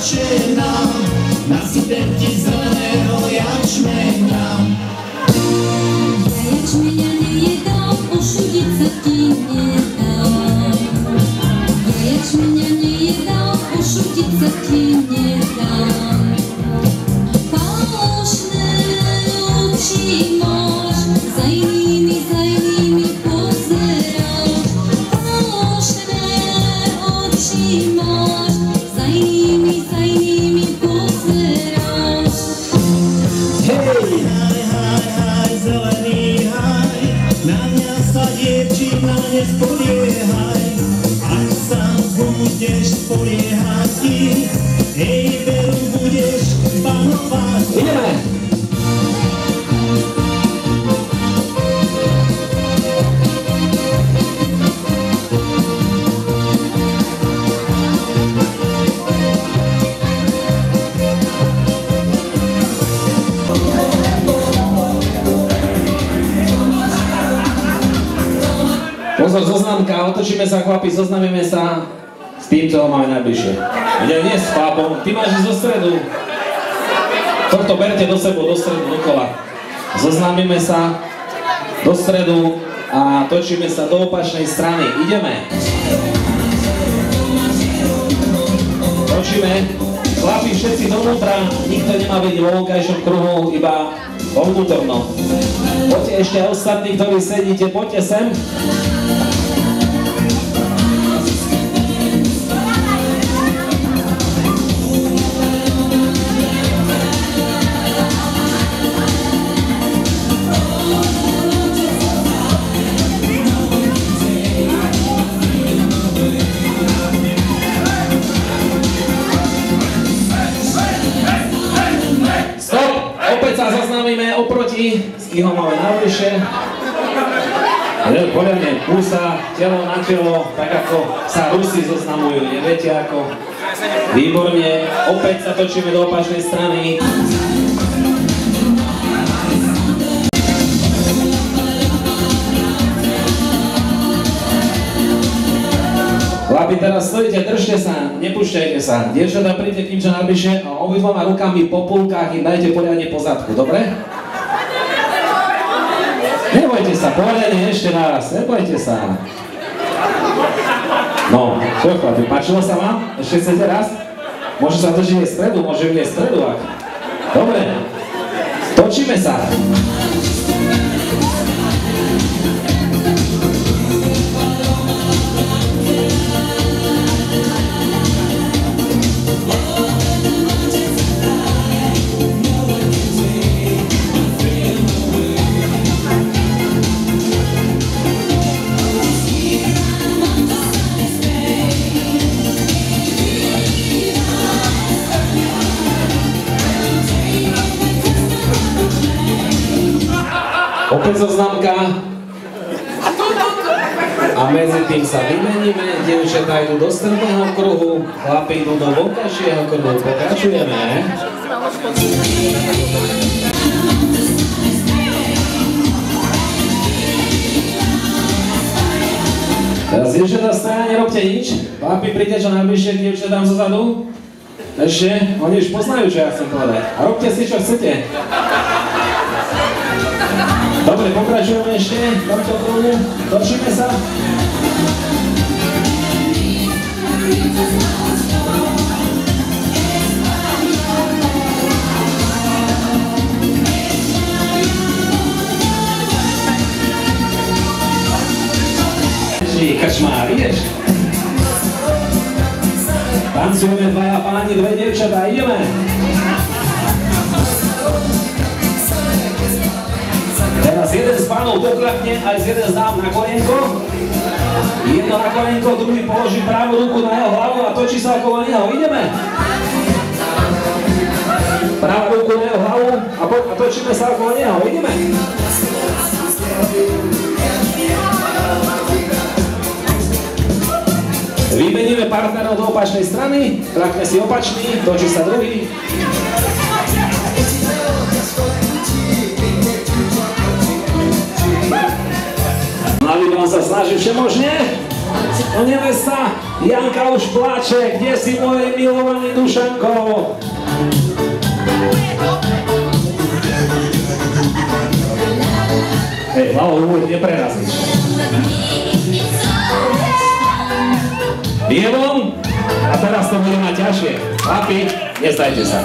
Černá, nasypem ti zeleného jačmena. Ja jačmenia nejedám, ošudiť sa ti nedám. Ja jačmenia nejedám, ošudiť sa ti nedám. Falošné oči máš, za inými pozeráš. Falošné oči máš, za inými pozeráš. Hej, haj, zelený haj, na mňa sa dievčina nespoliehaj. Ak sa budeš spoliehať ty, hej, veru budeš panovať. Ideme! Pozor, zoznamka, otočíme sa, chlapi, zoznamíme sa s tým, čo ho máme najbližšie. Nie s chlapom, ty máš ísť do stredu. Tohto berte do sebou, do stredu, dokola. Zoznamíme sa do stredu a točíme sa do opačnej strany. Ideme. Točíme. Chlapi, všetci dovnútra, nikto nemá byť vo vonkajšom kruhu, iba vo vnútornom. Poďte ešte ostatní, ktorí sedíte, poďte sem. Zoznámime oproti, s kým ho máme najbližšie. Poriadne, púsa, telo na telo, tak ako sa Rusi zoznamujú, neviete ako. Výborne, opäť sa točíme do opačnej strany. Chlapi, teraz stojíte, držte sa, nepúšťajte sa. Dievčatá, príďte k ním čo najbližšie a obidvoma rukami po pulkách im dajte poriadne po zadku, dobre? Nebojte sa, poriadne ešte naraz, nebojte sa. No, čo chlapi, páčilo sa vám? Ešte chcete raz? Môže sa držiť aj stredu, môže byť aj stredu, ak. Dobre, točíme sa. Opäť zoznamka a medzi tým sa vymeníme, dievčatá idú do stredného kruhu, chlapi idú do vonkajšieho kruhu, pokračujeme. Teraz dievčatá stoja, nerobte nič, chlapi príďte čo najbližšie k dievčatám zozadu. Ešte, oni už poznajú, čo ja chcem povedať. A robte si, čo chcete. Dobre, pokračujeme ešte v tomto kruhu, točíme sa. Krčmár, ideš? Tancujeme dvaja páni, dve dievčatá, ideme! Teraz jeden z pánov doklakne aj z jeden z dám na kolienko. Jedno na kolienko, druhý položí pravú ruku na jeho hlavu a točí sa okolo neho. Ideme! Pravú ruku na jeho hlavu a točíme sa okolo neho. Ideme! Vymeníme partnerov do opačnej strany, klakne si opačný, točí sa druhý. Mladý vám sa snaží všemožne. Nevesta Janka už plače, kde si môj milovaný Dušanko? Hej, hlavou neprerazíš. Je von? A teraz to bude mať ťažšie. Chlapi, nezdajte sa.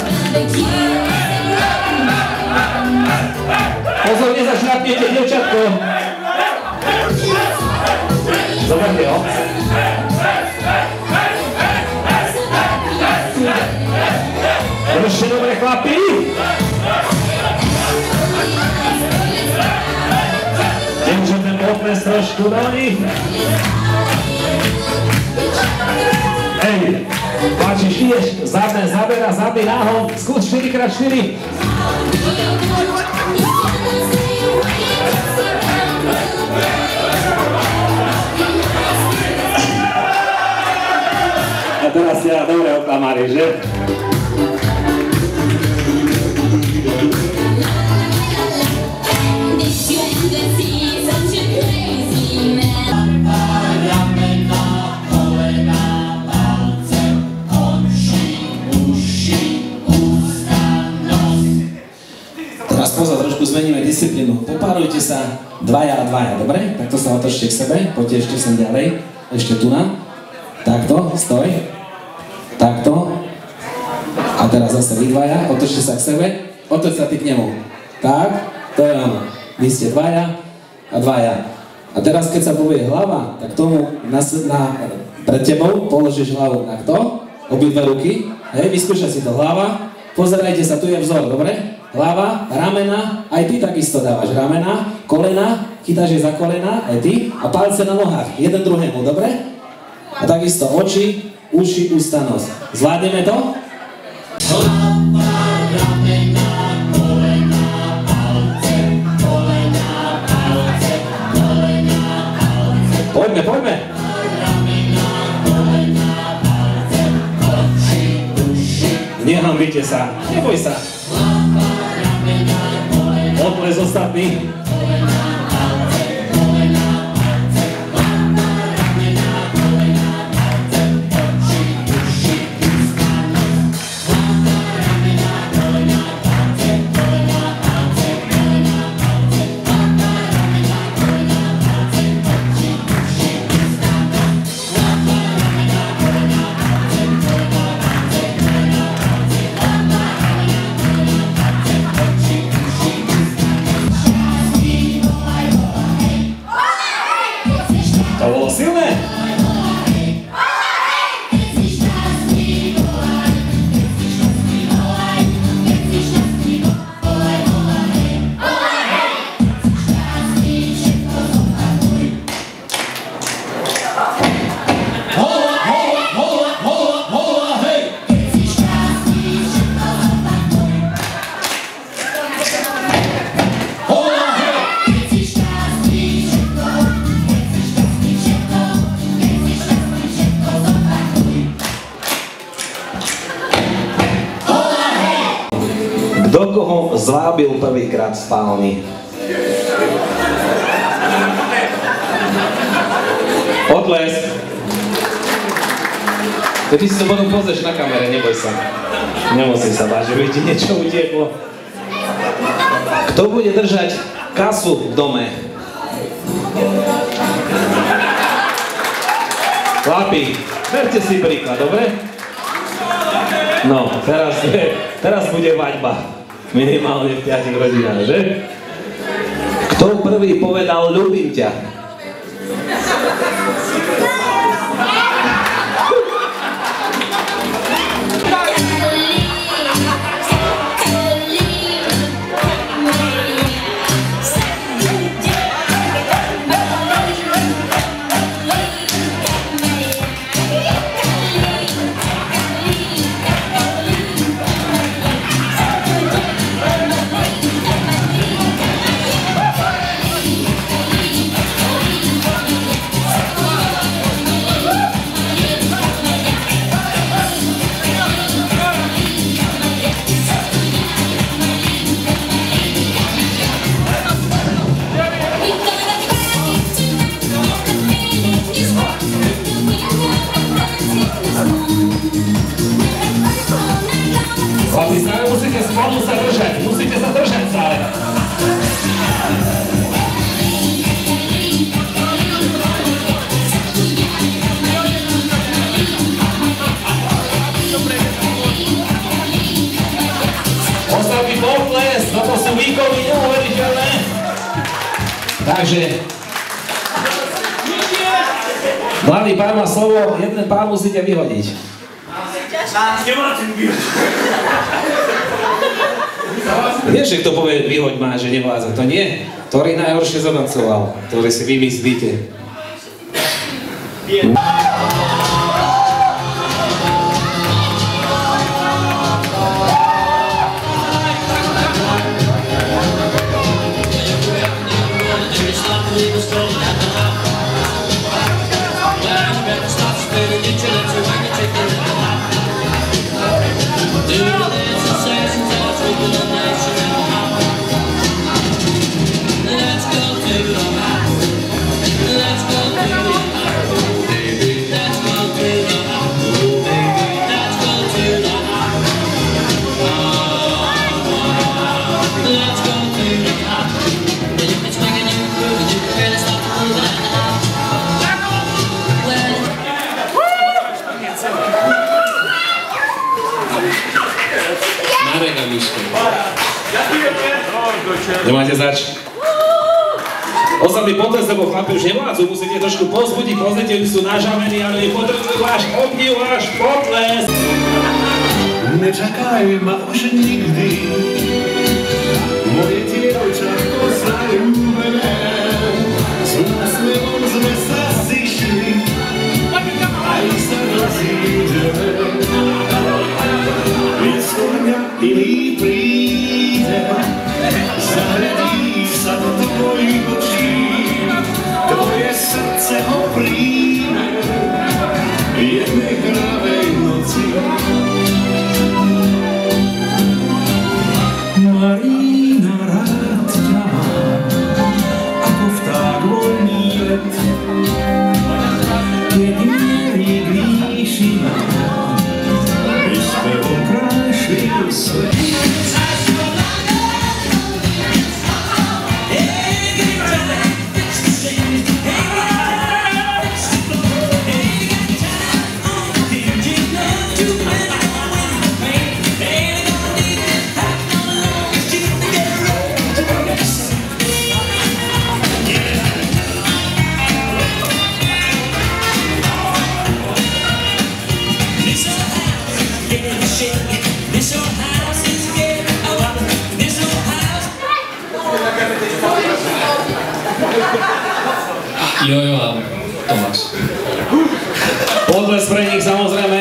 Pozor, nezašľapnete, dievčatko. Zoberte ho. Držte dobre, chlapi. Môžete potnúť trošku do nich. Ej, páčiš, ideš, zadné, zabera, zadný náhon, skús 4x4. A teraz ťa dobre oklamári, že? Teraz pozor, trošku zmeníme disciplínu. Popárujte sa dvaja a dvaja, dobre? Takto sa otočte k sebe, poďte ešte sem ďalej. Ešte tu na. Takto, stoj. Takto. A teraz zase vy dvaja, otočte sa k sebe. Otoč sa ty k nemu. Tak, to je ono. Vy ste dvaja a dvaja. A teraz, keď sa povie hlava, tak tomu pred tebou položíš hlavu takto, obidve ruky. Hej, vyskúšaj si to. Hlava, pozerajte sa, tu je vzor, dobre? Hlava, ramena, aj ty takisto dávaš ramena, kolena, chytáš je za kolena, aj ty, a palce na nohách, jeden druhému, dobre? A takisto oči, uši, ústa, nos. Zvládneme to? Hlava, ramena, kolena, palce, kolena, palce, kolena, palce. Poďme, poďme. Ramena, kolena, palce, oči, uši. Nehambite sa, neboj sa. Odples ostatný. Kto koho zvábil prvýkrát v spálni? Odles. Ty si to potom pozrieš na kamere, neboj sa. Nemusí sa báť, že by ti niečo utieklo. Kto bude držať kasu v dome? Chlapi, berte si príklad, dobre? No, teraz bude vaďba. Minimálne v 5 rodinách, že? Kto prvý povedal ľúbim ťa? Palmu sa držať, musíte sa držať stále. Ostatný potles, toto sú výkony neuveriteľné. Takže mladý pán má slovo, jeden pán musíte vyhodiť. Vieš, že kto povie vyhoď má, že nevládza, to nie. Ktorý najhoršie zatancoval, ktorý si vymyslíte. Nemáte zač? Ostatný potles, lebo chlapi už nevládzu, musíte trošku pozbudiť, pozrite, už sú nažavení, ale potrebujú váš obdiv, váš potles. Nečakaj ma už nikdy, moje dievčatko zaľúbené, s úsmevom sme sa zišli, aj sa rozídeme. Miesto mňa iný príde, zahledí sa do tvojich očí, tvoje srdce ho príjme jednej hravej noci. Marina, rád ťa mám, ako vták voľný let, keď mierí k výšinám, príspevom krášlil svet. Jojo a Tomáš. Potles pre nich samozrejme.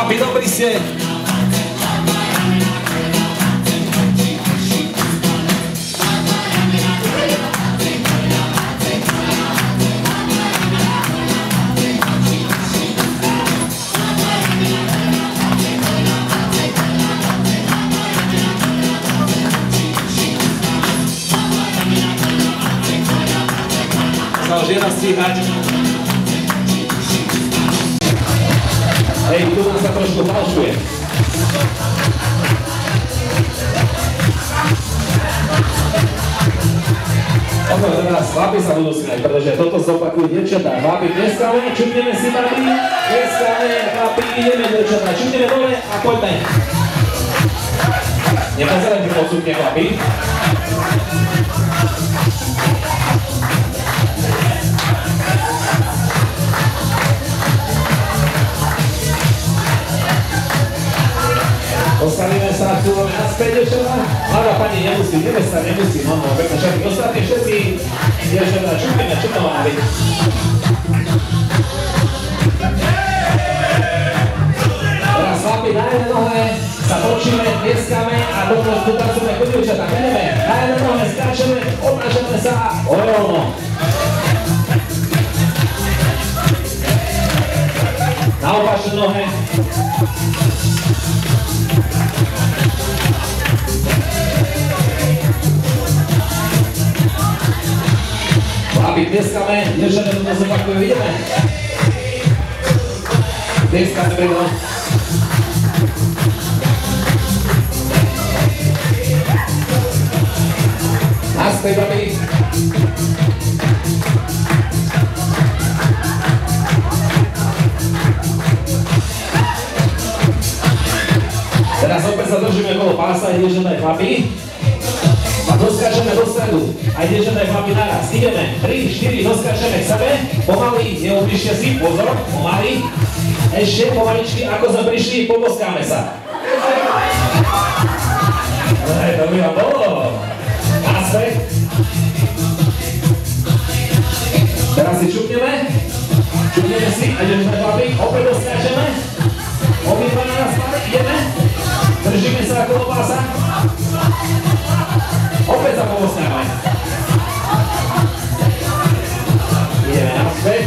Chlapi, dobrí ste. Žena stíhať. Hej, tu nás sa trošku falšuje. Opäť teraz chlapi sa budú smiať, pretože toto zopakujú dievčatá. Chlapi, dneskame, čupneme si babi, dneskame, chlapi, ideme dievčatá, čupneme dole a poďme. Nepozerajte posúdne, chlapi. Postavíme sa, chcúvame naspäť, dievčatá. Mladá pani nemusí, nevesta nemusí, no, pekne všetky. Ostatní všetci, dievčatá, čupneme, čo to má byť? Teraz chlapi, na jednej nohe sa točíme, tlieskame a potom spolupracujeme ako dievčatá. Ideme, na jednej nohe skáčeme, odnášame sa, orovno. Na opačnej nohe. Chlapi, tlieskame, dievčatá toto zopakujú, ideme. Tlieskame, brino. Naspäť, babi. Teraz opäť sa držíme okolo pása, dievčatá, chlapi. A doskáčeme do stredu. Aj dievčatá, chlapi, naraz. Ideme. 3, 4, doskáčeme k sebe. Pomaly, neubližte si, pozor, pomaly. Ešte pomaličky, ako sme prišli, poboskáme sa. To by vám bolo. Naspäť. Teraz si čupneme. Čupneme si, a dievčatá, chlapi, opäť doskáčeme. Obidva naraz, ideme. Držíme sa okolo pása. Opäť sa poboskáme. Ideme naspäť.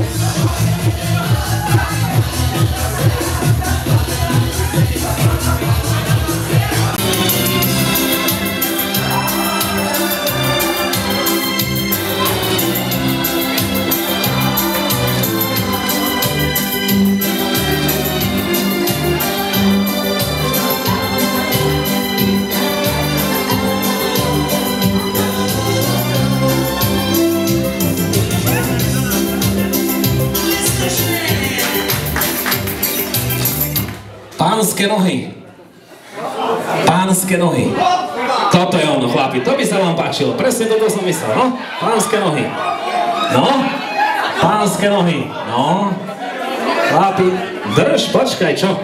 Pánske nohy. Pánske nohy. Toto je ono, chlapi. To by sa vám páčilo. Presne toto som myslel, no? Pánske nohy. No? Pánske nohy. No? Chlapi, drž, počkaj, čo?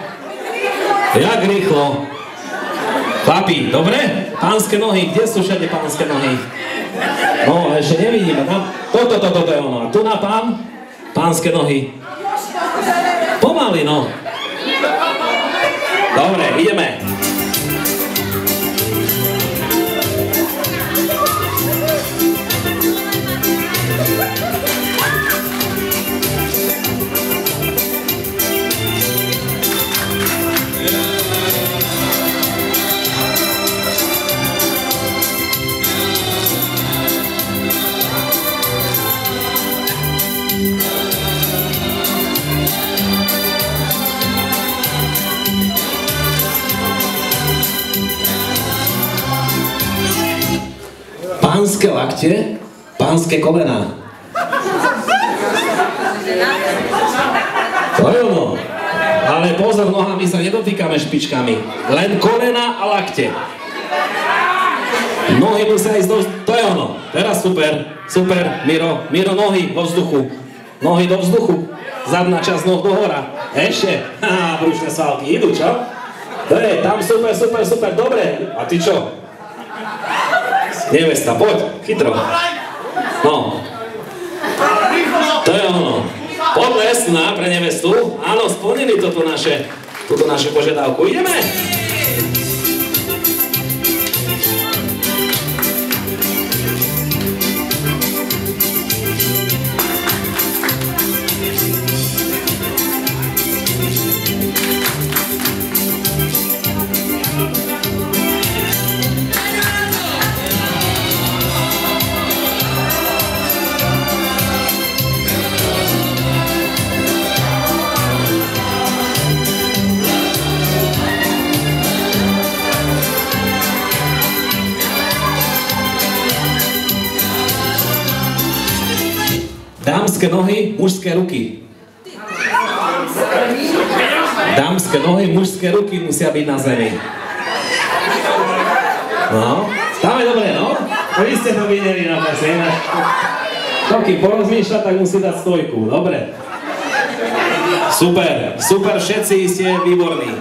Jak rýchlo. Chlapi, dobre? Pánske nohy. Kde sú všade pánske nohy? No, ešte nevidíme. Toto je ono. A tu na pán? Pánske nohy. Pomaly, no. Dobre, ideme. Pánske lakte, pánske kolená. To je ono. Ale pozor, nohami sa nedotýkame špičkami. Len kolená a lakte. Nohy musia ísť do... To je ono. Teraz super, super, Miro. Miro, nohy vo vzduchu. Nohy do vzduchu. Zadná časť noh do hora. Ešte. Haha, brušné svalky. Idú, čo? To je, tam super, super, super. Dobre. A ty čo? Nevesta, poď, chytro. No. To je ono. Podles na pre nevestu. Áno, splnili toto naše túto našu požiadavku. Ideme! Dámske nohy, mužské ruky. Dámske nohy, mužské ruky musia byť na zemi. No, tam je dobre, no? Vy ste to videli na plese. To, kým porozmýšľa, tak musí dať stojku. Dobre. Super, super, všetci ste výborní.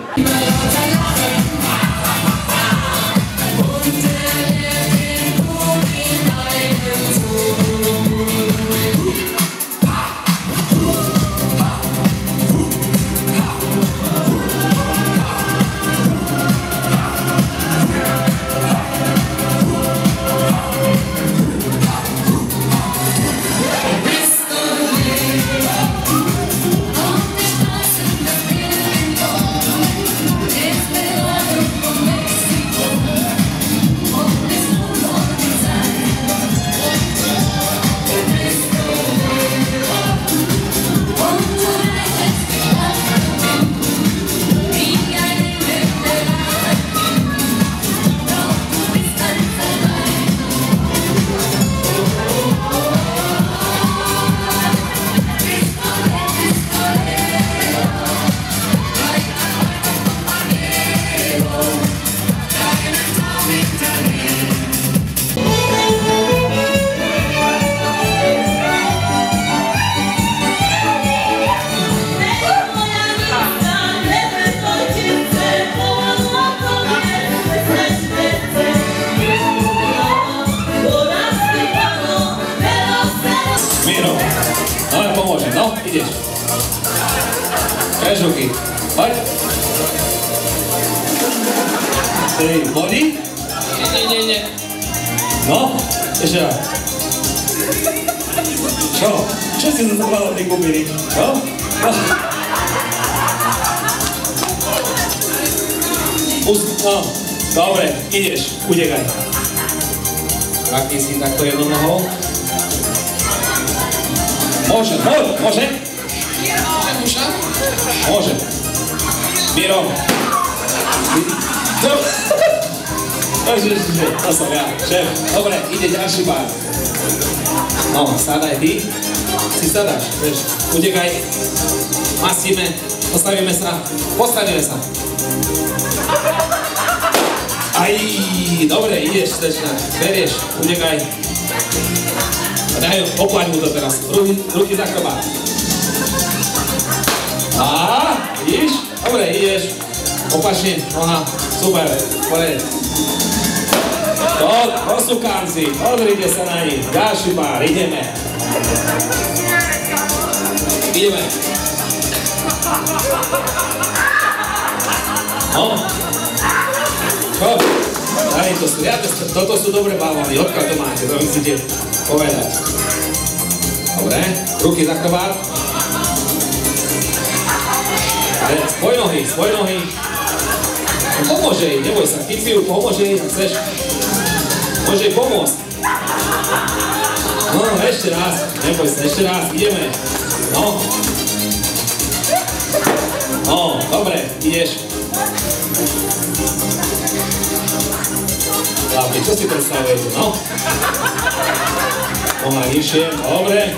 No, ideš. Krež ruky. Poď. Ej, body? Nie. No, ešte raz. Čo? Čo si zazoval od tej kubiny? Čo? No, dobre, ideš, utekaj. Prakni si takto jednou nohou. Môže. Môže. Miro. To som ja, šéf. Dobre, ide ďalší pár. No, sadaj ty. Si sadáš, vieš. Utekaj. Masíme. Postavíme sa. Aj, dobre, ideš, slečna. Berieš, utekaj. Daj, oplaň mu to teraz. Ruky za chrbát. Ideš? Dobre, ideš. Opačne, noha. Super, pored. Posúkám si. Pozrite sa na nich. Ďalší pár, ideme. No. Čo? Daj to striate, toto sú dobré balóny. Odkiaľ to máte, to musíte povedať. Dobre, ruky za chrbát. Spoj nohy. Pomôže jej, neboj sa, keď si ju pomôže jej, ak chceš. Môže jej pomôcť. No, ešte raz, neboj sa, ešte raz, ideme. No, dobre, ideš. Hlavne, čo si predstavujete, no? Noha nižšie, dobre.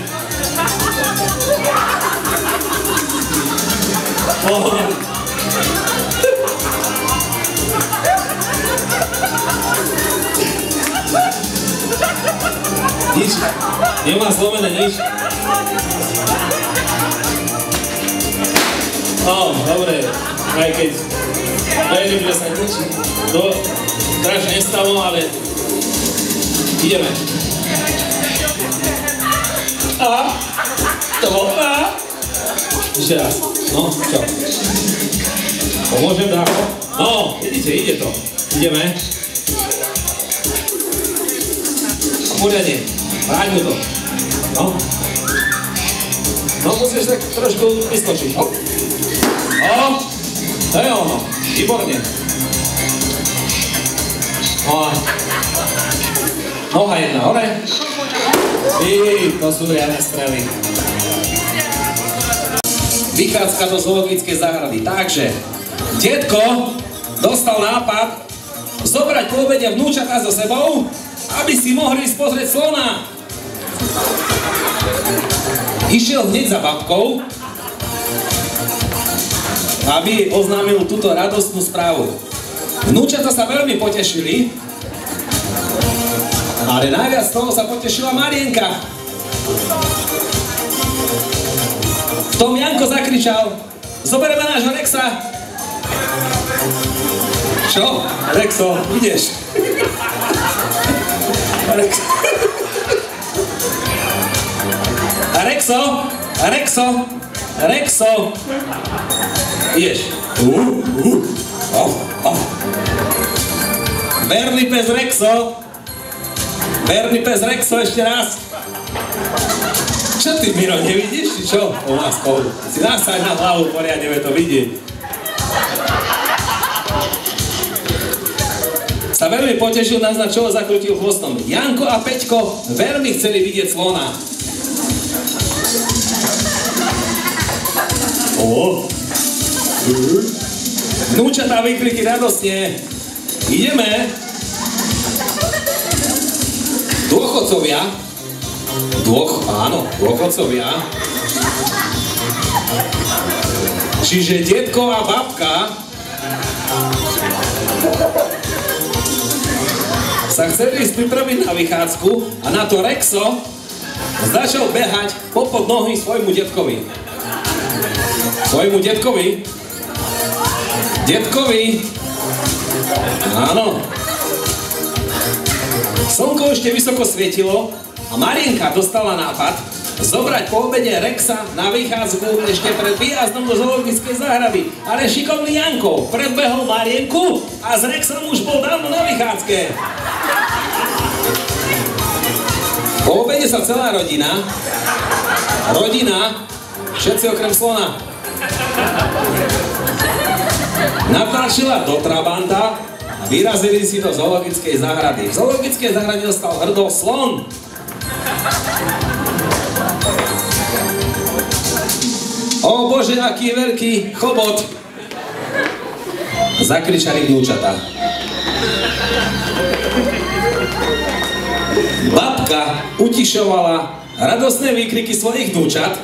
Nič, nemá zlomené nič. Dobre, aj keď verím, že sa nič strašne nestalo, ale ideme. To bol ešte raz. No, čo? Pomôžem dáko? No, vidíte, ide to. Ideme. Poriadne. Vráť mu to. No. No, musíš tak trošku vyskočiť. O, to je ono. Výborne. Noha jedna hore. To sú riadne strely. Vychádzka do zoologickej záhrady. Takže, detko dostal nápad zobrať po obede vnúčatá so sebou, aby si mohli ísť pozrieť slona. Išiel hneď za babkou, aby jej oznámil túto radostnú správu. Vnúčatá sa veľmi potešili, ale najviac z toho sa potešila Marienka. V tom Janko zakričal: "Zoberieme nášho Rexa." Čo? Rexo, ideš? Rexo, ideš. Verný pes Rexo, ešte raz. Čo ty, Miro, nevidíš, či čo? U nás spolu. Si nasaď na hlavu, poriadne to vidieť. Sa veľmi potešil, naznačil a zakrutil chvostom. Janko a Peťko veľmi chceli vidieť slona. Vnúčatá vykriky radostne. Ideme. Dôchodcovia. Dôchodcovia. Čiže detko a babka sa chceli ísť pripraviť na vychádzku a na to Rexo začal behať popod nohy svojmu detkovi. Áno. Slnko ešte vysoko svietilo a Marienka dostala nápad zobrať po obede Rexa na vychádzku ešte pred výjazdom do zoologickej záhrady. Ale šikovný Janko predbehol Marienku a s Rexom už bol dávno na vychádzke. Po obede sa celá rodina, všetci okrem slona, natlačila do trabanta a vyrazili si do zoologickej záhrady. V zoologickej záhrade dostal hrdo slon. O Bože, aký veľký chobot! Zakričali vnúčatá. Babka utišovala radostné výkriky svojich vnúčat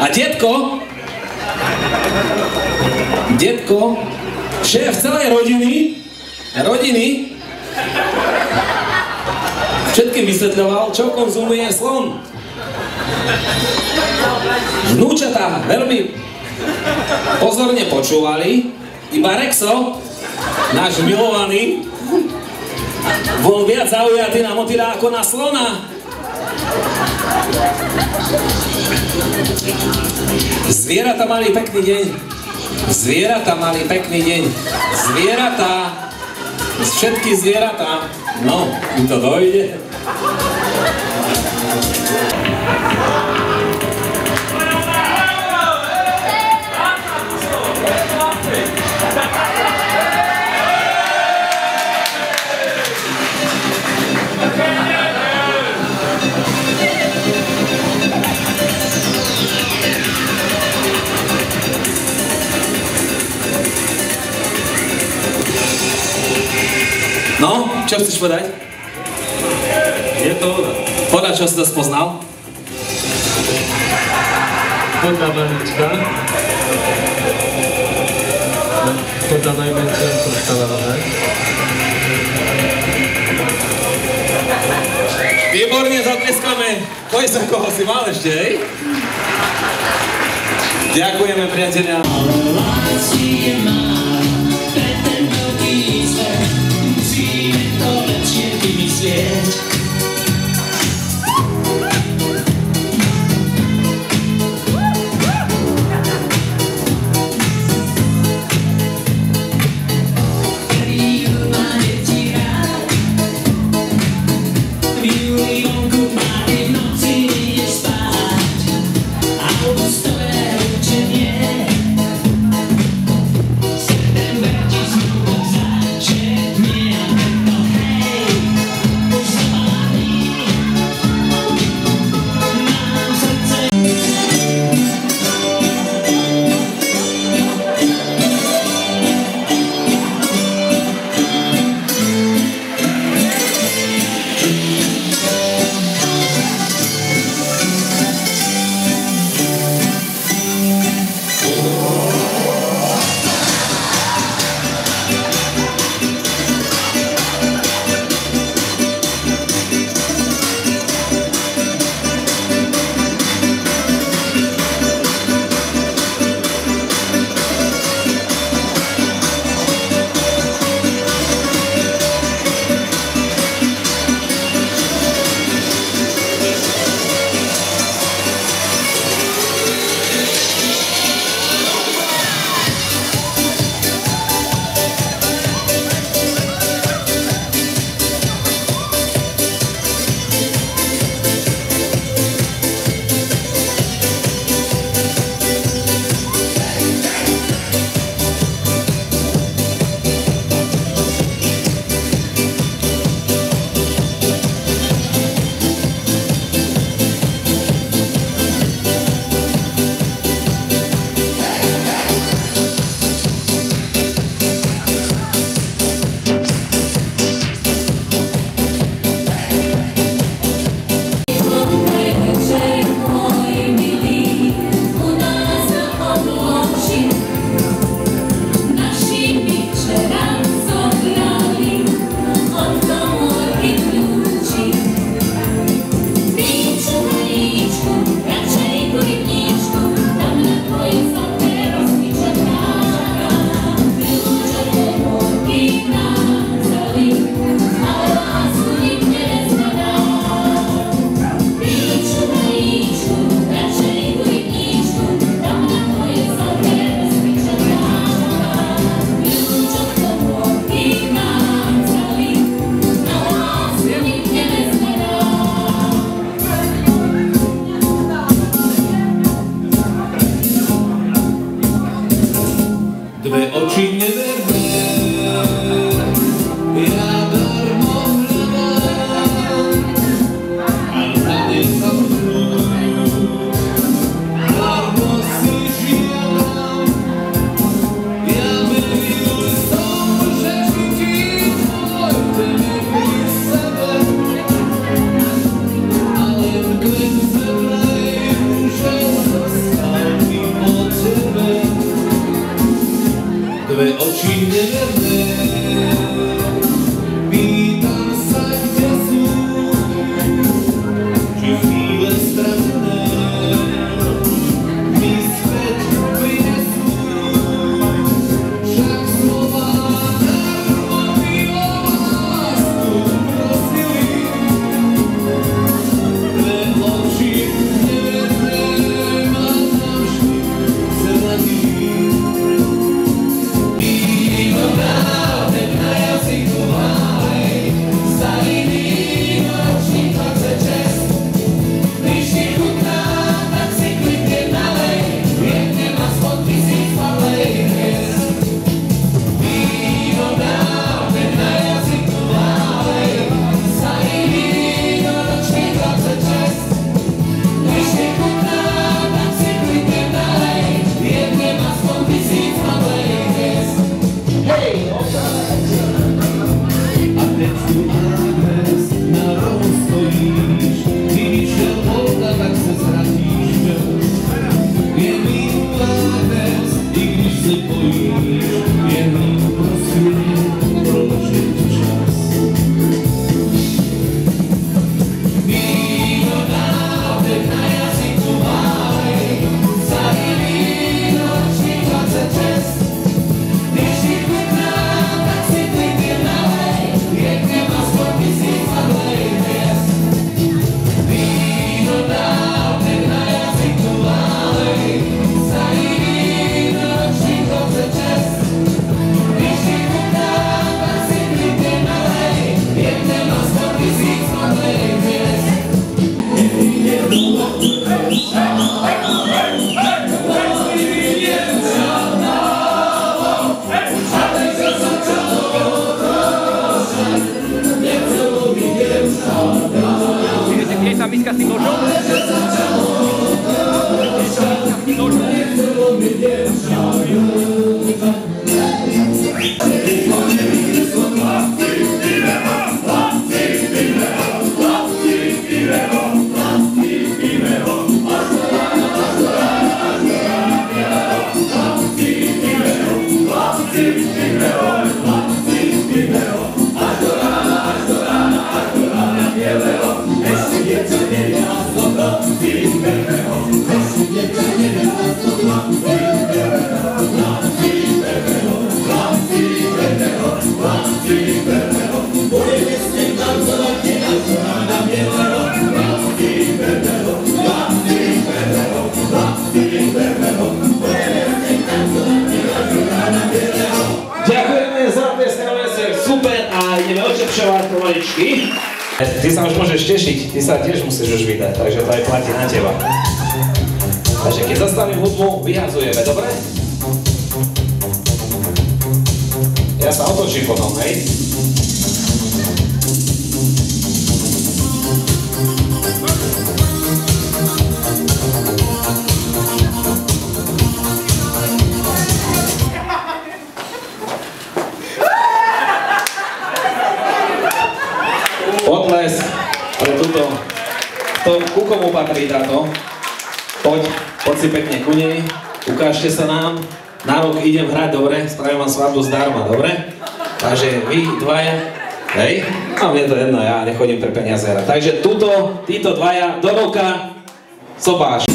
a detko, šéf celej rodiny, všetkým vysvetľoval, čo konzumuje slon. Vnúčatá veľmi pozorne počúvali, iba Rexo, náš milovaný, bol viac zaujatý na motýla ako na slona. Zvieratá mali pekný deň. Všetky zvieratá. No, im to dojde. No, čo chceš povedať? Je to ona. Podľa čo si to spoznal? Podľa malička. Podľa najmenšieho som stala nohe. Výborne, zatleskáme. Koj sa koho si mal ešte, hej? Ďakujeme, priatelia. tvé oči neverné. Pýtam sa, kde sú, či chvíle stratené mi späť prinesú. Však slova narmobilo lásku prosili, tvé oči neverné ma navždy zradili. Miska s tým nožom? Ďakujeme za testové veci, super, a ideme očepšovať pomaličky. Ty sa už môžeš tešiť, ty sa tiež musíš už vydať, takže to aj platí na teba. Takže keď zastavím hudbu, vyhadzujeme, dobre? Ja sa otočím potom, hej? Potles, ale tuto, to ku komu patrí táto? Poď si pekne ku nej, ukážte sa nám, na rok idem hrať, dobre? Spravím vám svadbu zdarma, dobre? Takže vy dvaja, hej? A mne to jedno, ja nechodím pre peniaze hrať. Takže títo dvaja do roka sobáš.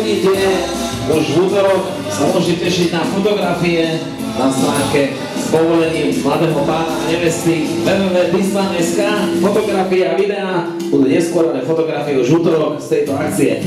uvidíte, už v útorok sa môžete tešiť na fotografie na stránke s povolením mladého pána a nevesty www.disban.sk. Fotografie a videá budú neskôr, ale fotografie už v útorok z tejto akcie.